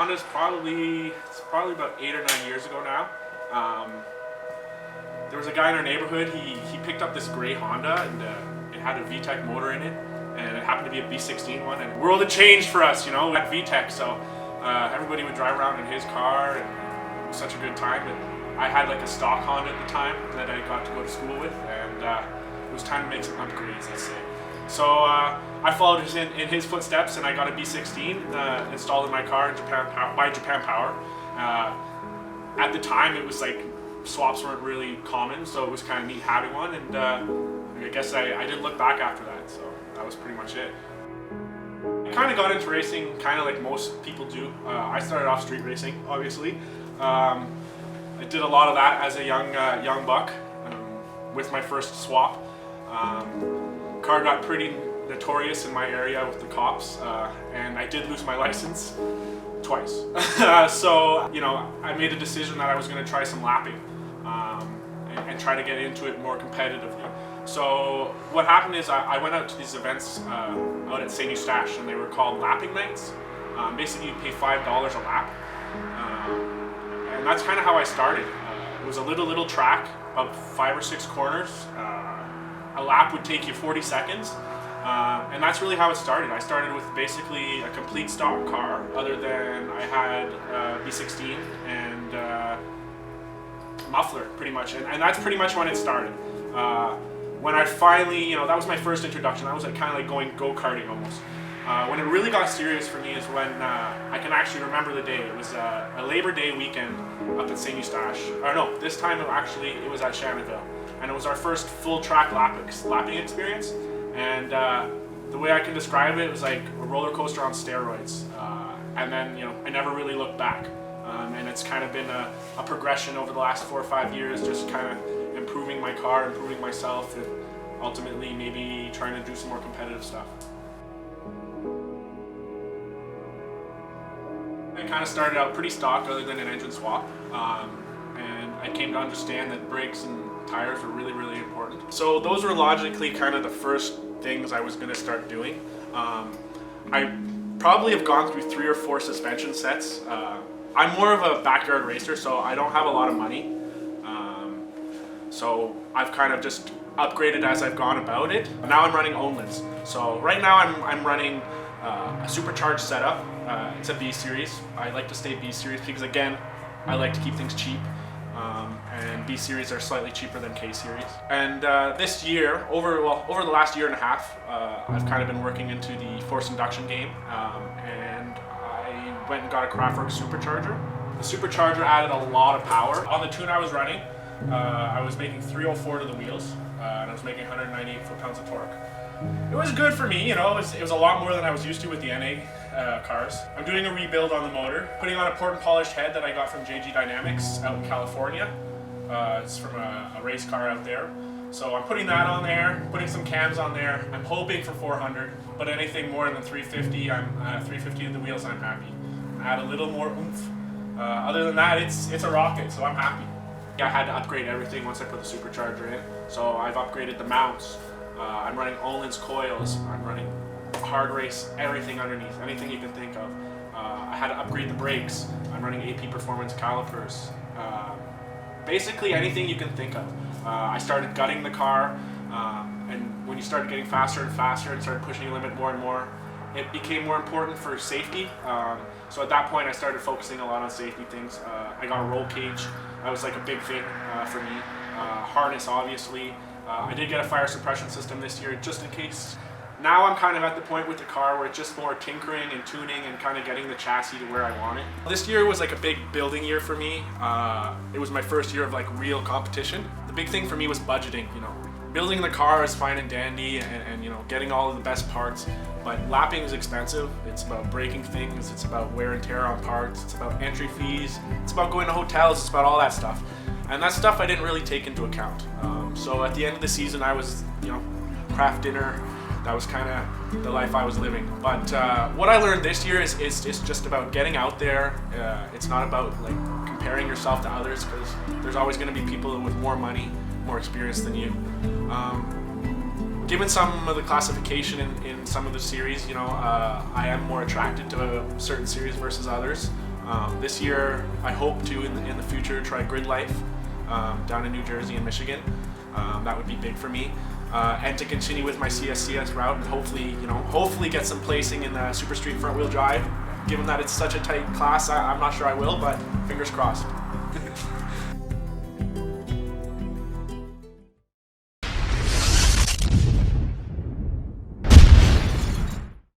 Honda's probably about 8 or 9 years ago now. There was a guy in our neighborhood, he picked up this gray Honda, and it had a VTEC motor in it, and it happened to be a B16 one, and the world had changed for us, you know, at VTEC, so everybody would drive around in his car, and it was such a good time. And I had like a stock Honda at the time that I got to go to school with, and it was time to make some upgrades, let's say. So I followed in his footsteps, and I got a B16 installed in my car by Japan Power. At the time, it was like swaps weren't really common, so it was kind of neat having one, and I guess I didn't look back after that, so that was pretty much it. I kind of got into racing kind of like most people do. I started off street racing, obviously. I did a lot of that as a young buck with my first swap. Car got pretty notorious in my area with the cops, and I did lose my license twice. So, you know, I made a decision that I was going to try some lapping and try to get into it more competitively. So what happened is I went out to these events out at St. Eustache, and they were called lapping nights. Basically, you pay $5 a lap, and that's kind of how I started. It was a little track, about 5 or 6 corners. A lap would take you 40 seconds. And that's really how it started. I started with basically a complete stock car, other than I had B16 and muffler, pretty much. And that's pretty much when it started. When I finally, you know, that was my first introduction. That was like kind of like going go-karting almost. When it really got serious for me is when I can actually remember the day. It was a Labor Day weekend up at St. Eustache. Or no, this time it was at Shannonville. And it was our first full track lapping experience. And the way I can describe it was like a roller coaster on steroids. And then, you know, I never really looked back. And it's kind of been a progression over the last 4 or 5 years, just kind of improving my car, improving myself, and ultimately maybe trying to do some more competitive stuff. I kind of started out pretty stock other than an engine swap. And I came to understand that brakes and tires were really, really important. So those were logically kind of the first things I was going to start doing. I probably have gone through 3 or 4 suspension sets. I'm more of a backyard racer, so I don't have a lot of money. So I've kind of just upgraded as I've gone about it. Now I'm running Onlands. So right now I'm running a supercharged setup. It's a B series. I like to stay B series because, again, I like to keep things cheap. And B series are slightly cheaper than K series. And this year, over the last year and a half, I've kind of been working into the forced induction game, and I went and got a Kraftwerks Supercharger. The Supercharger added a lot of power. On the tune I was running, I was making 304 to the wheels, and I was making 198 foot-pounds of torque. It was good for me, you know, it was a lot more than I was used to with the NA cars. I'm doing a rebuild on the motor, putting on a port and polished head that I got from JG Dynamics out in California. It's from a race car out there. So I'm putting that on there, putting some cams on there. I'm hoping for 400, but anything more than 350, I'm 350 to the wheels, I'm happy. Add a little more oomph. Other than that, it's a rocket, so I'm happy. I had to upgrade everything once I put the supercharger in. So I've upgraded the mounts. I'm running Olin's coils. I'm running hard race, everything underneath, anything you can think of. I had to upgrade the brakes. I'm running AP Performance calipers. Basically anything you can think of. I started gutting the car, and when you started getting faster and faster and started pushing the limit more and more, it became more important for safety. So at that point I started focusing a lot on safety things. I got a roll cage. That was like a big thing for me. Harness, obviously. I did get a fire suppression system this year just in case. Now I'm kind of at the point with the car where it's just more tinkering and tuning and kind of getting the chassis to where I want it. This year was like a big building year for me. It was my first year of like real competition. The big thing for me was budgeting, you know. Building the car is fine and dandy and you know, getting all of the best parts, but lapping is expensive. It's about breaking things, it's about wear and tear on parts, it's about entry fees, it's about going to hotels, it's about all that stuff. And that stuff I didn't really take into account. So at the end of the season I was, you know, craft dinner. That was kind of the life I was living. But what I learned this year is just about getting out there. It's not about like comparing yourself to others, because there's always going to be people with more money, more experience than you. Given some of the classification in some of the series, you know, I am more attracted to a certain series versus others. This year, I hope to in the future try grid life down in New Jersey and Michigan. That would be big for me, and to continue with my CSCS route and hopefully get some placing in the Super Street front wheel drive. Given that it's such a tight class, I'm not sure I will, but fingers crossed.